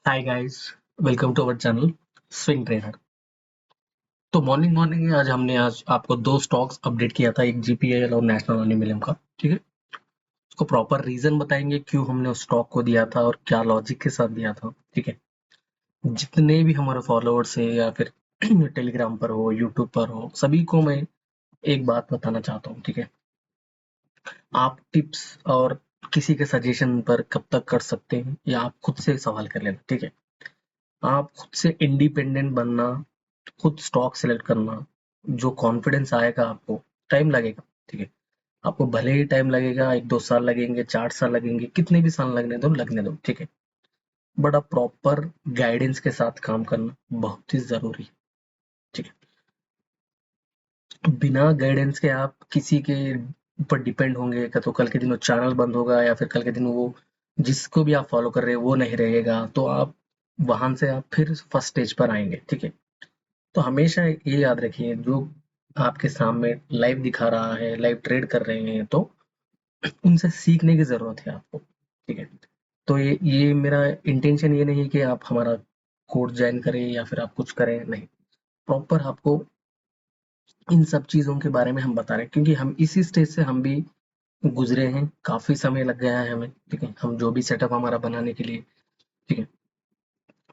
Hi guys, welcome to our channel swing trader. तो morning morning में आज आपको दो स्टॉक्स अपडेट किया था, एक जीपीएल और नेशनल एल्यूमिनियम का। ठीक है, उसको प्रॉपर रीजन बताएंगे क्यों हमने उस स्टॉक को दिया था और क्या लॉजिक के साथ दिया था। ठीक है, जितने भी हमारे फॉलोअर्स है या फिर टेलीग्राम पर हो, यूट्यूब पर हो, सभी को मैं एक बात बताना चाहता हूँ। ठीक है, आप टिप्स और किसी के सजेशन पर कब तक कर सकते हैं या आप खुद से सवाल कर लेना। ठीक है, आप खुद से इंडिपेंडेंट बनना, खुद स्टॉक सेलेक्ट करना, जो कॉन्फिडेंस आएगा आपको, टाइम लगेगा। ठीक है, आपको भले ही टाइम लगेगा, 1-2 साल लगेंगे, 4 साल लगेंगे, कितने भी साल लगने दो। ठीक है, बट आप प्रॉपर गाइडेंस के साथ काम करना बहुत ही जरूरी है। ठीक है, बिना गाइडेंस के आप किसी के ऊपर डिपेंड होंगे तो कल के दिन वो चैनल बंद होगा या फिर कल के दिन वो जिसको भी आप फॉलो कर रहे हैं वो नहीं रहेगा, तो आप वहां से आप फिर फर्स्ट स्टेज पर आएंगे। ठीक है, तो हमेशा ये याद रखिए, जो आपके सामने लाइव दिखा रहा है, लाइव ट्रेड कर रहे हैं, तो उनसे सीखने की जरूरत है आपको। ठीक है, तो ये मेरा इंटेंशन ये नहीं कि आप हमारा कोर्स ज्वाइन करें या फिर आप कुछ करें, नहीं। प्रॉपर आपको इन सब चीजों के बारे में हम बता रहे हैं क्योंकि हम इसी स्टेज से हम भी गुजरे हैं, काफी समय लग गया है हमें। ठीक है, हम जो भी सेटअप हमारा बनाने के लिए, ठीक है,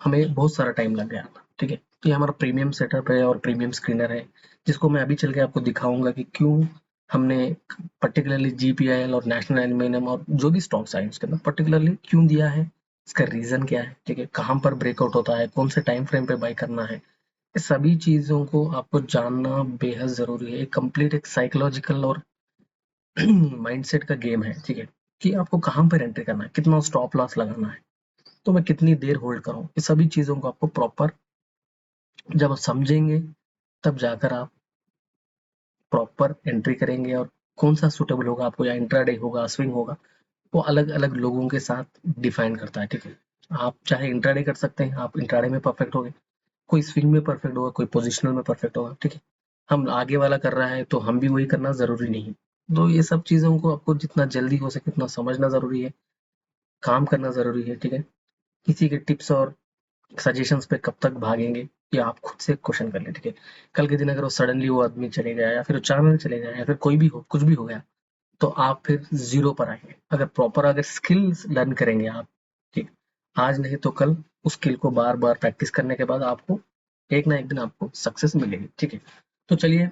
हमें बहुत सारा टाइम लग गया था। ठीक है, तो ये हमारा प्रीमियम सेटअप है और प्रीमियम स्क्रीनर है, जिसको मैं अभी चल के आपको दिखाऊंगा कि क्यों हमने पर्टिकुलरली जीपीआईएल और नेशनल एल्यूमिनियम और जो भी स्टॉक्स आए उसके अंदर पर्टिकुलरली क्यों दिया है, इसका रीजन क्या है। ठीक है, कहाँ पर ब्रेकआउट होता है, कौन से टाइम फ्रेम पे बाय करना है, ये सभी चीजों को आपको जानना बेहद जरूरी है। एक कंप्लीट एक साइकोलॉजिकल और माइंडसेट का गेम है। ठीक है, कि आपको कहाँ पर एंट्री करना है, कितना स्टॉप लॉस लगाना है, तो मैं कितनी देर होल्ड करूँ, ये सभी चीजों को आपको प्रॉपर जब आप समझेंगे तब जाकर आप प्रॉपर एंट्री करेंगे। और कौन सा सूटेबल होगा आपको, या इंट्राडे होगा, स्विंग होगा, वो अलग अलग लोगों के साथ डिफाइन करता है। ठीक है, आप चाहे इंट्राडे कर सकते हैं, आप इंट्राडे में परफेक्ट होगे, कोई स्विंग में परफेक्ट होगा, कोई पोजिशनल में परफेक्ट होगा। ठीक है, हम आगे वाला कर रहा है तो हम भी वही करना जरूरी नहीं। तो ये सब चीजों को आपको जितना जल्दी हो सके उतना समझना जरूरी है, काम करना जरूरी है। ठीक है, किसी के टिप्स और सजेशंस पे कब तक भागेंगे, ये आप खुद से क्वेश्चन कर लें। ठीक है, कल के दिन अगर वो सडनली वो आदमी चले गया या फिर वो चैनल चले गया या फिर कोई भी हो, कुछ भी हो गया, तो आप फिर जीरो पर आएंगे। अगर प्रॉपर अगर स्किल्स लर्न करेंगे आप, ठीक, आज नहीं तो कल उस स्किल को बार बार प्रैक्टिस करने के बाद आपको एक ना एक दिन आपको सक्सेस मिलेगी। ठीक है, तो चलिए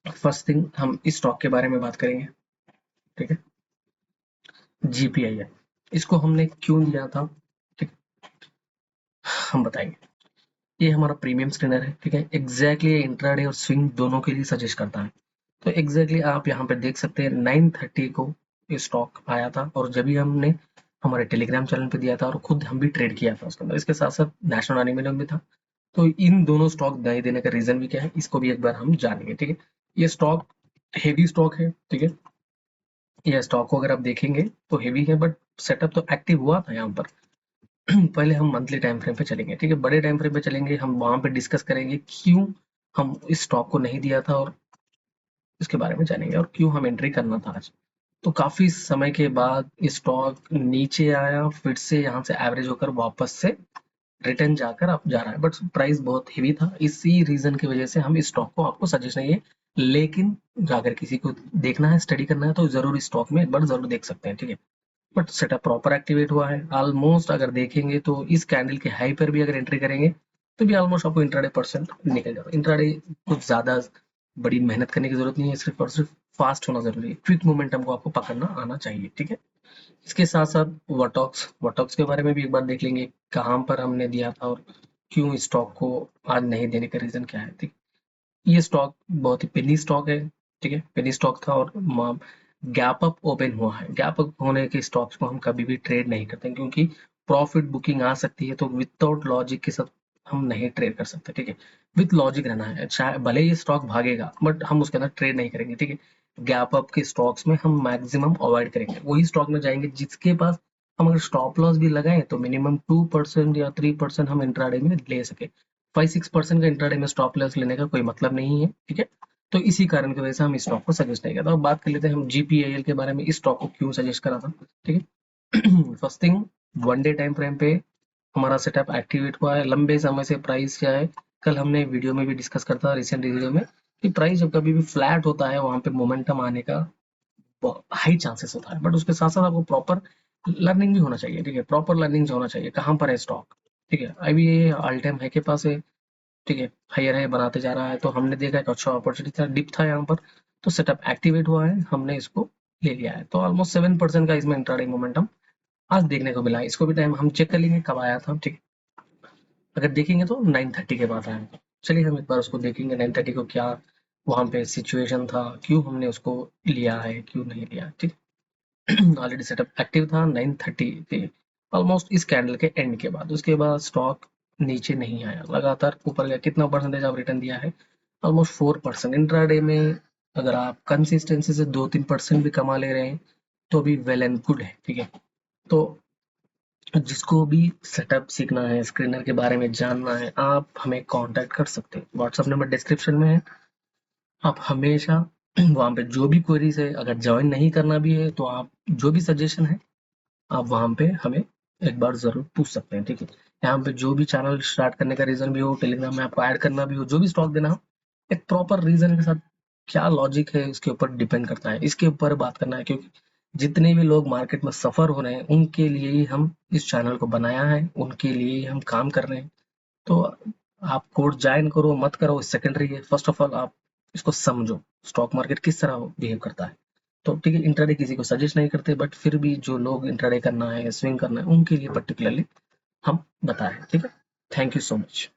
फर्स्ट थिंग हम इस स्टॉक के बारे में बात करेंगे। ठीक है, जीपीआई, इसको हमने क्यों लिया था, ठीक, हम बताएंगे। ये हमारा प्रीमियम स्क्रीनर है। ठीक है, एग्जैक्टली इंट्राडे और स्विंग दोनों के लिए सजेस्ट करता है। तो एग्जैक्टली आप यहाँ पे देख सकते हैं 9:30 को ये स्टॉक आया था और जब भी हमने हमारे टेलीग्राम चैनल पे दिया था और खुद हम भी ट्रेड किया था उसके अंदर, इसके साथ साथ नेशनल एल्यूमिनियम भी था। तो इन दोनों स्टॉक नहीं देने का रीजन भी क्या है, इसको भी एक बार हम जानेंगे। ठीक है, ये स्टॉक हेवी स्टॉक है। ठीक है, ये स्टॉक को अगर आप देखेंगे तो हेवी है, बट सेटअप तो एक्टिव हुआ था यहाँ पर। पहले हम मंथली टाइम फ्रेम पे चलेंगे। ठीक है, बड़े टाइम फ्रेम पे चलेंगे, हम वहां पे डिस्कस करेंगे क्यों हम इस स्टॉक को नहीं दिया था और इसके बारे में जानेंगे और क्यों हम एंट्री करना था आज। तो काफी समय के बाद स्टॉक नीचे आया, फिर से यहाँ से एवरेज होकर वापस से रिटर्न जाकर आप जा रहा है, बट प्राइस बहुत हेवी था, इसी रीजन की वजह से हम इस स्टॉक को आपको सजेस्ट नहीं है। लेकिन अगर किसी को देखना है, स्टडी करना है, तो जरूर इस स्टॉक में एक बार जरूर देख सकते हैं। ठीक है, बट सेटअप प्रॉपर एक्टिवेट हुआ है ऑलमोस्ट। अगर देखेंगे तो इस कैंडल के हाई पर भी अगर एंट्री करेंगे तो भी ऑलमोस्ट आपको इंट्राडे परसेंट निकल जाएगा। इंट्राडे कुछ ज्यादा बड़ी मेहनत करने की जरूरत नहीं है, सिर्फ और सिर्फ फास्ट होना जरूरी है, क्विक मोमेंटम को आपको पकड़ना आना चाहिए। ठीक है, इसके साथ साथ वटॉक्स वटॉक्स के बारे में भी एक बार देख लेंगे, कहाँ पर हमने दिया था और क्यों स्टॉक को आज नहीं देने का रीजन क्या है। ठीक, ये स्टॉक बहुत ही पेनी स्टॉक है। ठीक है, पेनी स्टॉक था और गैप अप ओपन हुआ है। गैप अप होने के स्टॉक्स को हम कभी भी ट्रेड नहीं करते क्योंकि प्रॉफिट बुकिंग आ सकती है, तो विदाउट लॉजिक के साथ हम नहीं ट्रेड कर सकते। ठीक है, विथ लॉजिक रहना है, चाहे भले ये स्टॉक भागेगा बट हम उसके अंदर ट्रेड नहीं करेंगे। ठीक है, गैप अप के स्टॉक्स में हम मैक्सिमम अवॉइड करेंगे, वही स्टॉक में जाएंगे जिसके पास हम अगर स्टॉप लॉस भी लगाएं तो मिनिमम 2% या 3% हम इंट्राडे में ले सके। 5-6% का इंट्राडे में स्टॉप लॉस लेने का कोई मतलब नहीं है। ठीक है, तो इसी कारण की वजह से हम इस स्टॉक को सजेस्ट नहीं करते। अब बात कर लेते हैं हम जीपीआईएल के बारे में, इस स्टॉक को क्यों सजेस्ट करा था। ठीक है, first thing, one day time frame पे हमारा सेटअप एक्टिवेट हुआ है, लंबे समय से प्राइस क्या है, कल हमने वीडियो में भी डिस्कस करता रिसेंट वीडियो में कि प्राइस जब कभी भी फ्लैट होता है वहां पे मोमेंटम आने का हाई चांसेस होता है, बट उसके साथ साथ आपको प्रॉपर लर्निंग भी होना चाहिए। ठीक है, प्रॉपर लर्निंग होना चाहिए कहाँ पर है स्टॉक। ठीक है, अभी ये ऑल टाइम हाई के पास है। ठीक है, हायर है बनाते जा रहा है, तो हमने देखा एक अच्छा अपॉर्चुनिटी था, डिप था यहाँ पर, तो सेटअप एक्टिवेट हुआ है, हमने इसको ले लिया है। तो ऑलमोस्ट 7% का इसमें इंट्राडे मोमेंटम आज देखने को मिला है। इसको भी टाइम हम चेक कर लेंगे कब आया था। ठीक है, अगर देखेंगे तो 9:30 के बाद आया था। चलिए हम एक बार उसको देखेंगे 9:30 को क्या वहां पे सिचुएशन था, क्यों हमने उसको लिया है, क्यों नहीं लिया। ठीक, ऑलरेडी सेटअप एक्टिव था 9:30 पे, ऑलमोस्ट इस कैंडल के एंड के बाद। उसके बाद स्टॉक नीचे नहीं आया, लगातार ऊपर गया। कितना परसेंटेज आप रिटर्न दिया है? ऑलमोस्ट 4%। इंट्राडे में अगर आप कंसिस्टेंसी से 2-3% भी कमा ले रहे हैं तो भी वेल एंड गुड है। ठीक है, तो जिसको भी सेटअप सीखना है, स्क्रीनर के बारे में जानना है, आप हमें कांटेक्ट कर सकते हैं। व्हाट्सएप नंबर डिस्क्रिप्शन में है। आप हमेशा वहाँ पे जो भी क्वेरीज है, अगर ज्वाइन नहीं करना भी है तो आप जो भी सजेशन है आप वहाँ पे हमें एक बार ज़रूर पूछ सकते हैं। ठीक है, यहाँ पे जो भी चैनल स्टार्ट करने का रीज़न भी हो, टेलीग्राम में आपको ऐड करना भी हो, जो भी स्टॉक देना हो, एक प्रॉपर रीज़न के साथ क्या लॉजिक है इसके ऊपर डिपेंड करता है, इसके ऊपर बात करना है। क्योंकि जितने भी लोग मार्केट में सफ़र हो रहे हैं उनके लिए ही हम इस चैनल को बनाया है, उनके लिए ही हम काम कर रहे हैं। तो आप कोर्स ज्वाइन करो मत करो सेकेंडरी है, फर्स्ट ऑफ ऑल आप इसको समझो स्टॉक मार्केट किस तरह बिहेव करता है। तो ठीक है, इंट्राडे किसी को सजेस्ट नहीं करते, बट फिर भी जो लोग इंट्राडे करना है, स्विंग करना है, उनके लिए पर्टिकुलरली हम बताएं। ठीक है, थैंक यू सो मच।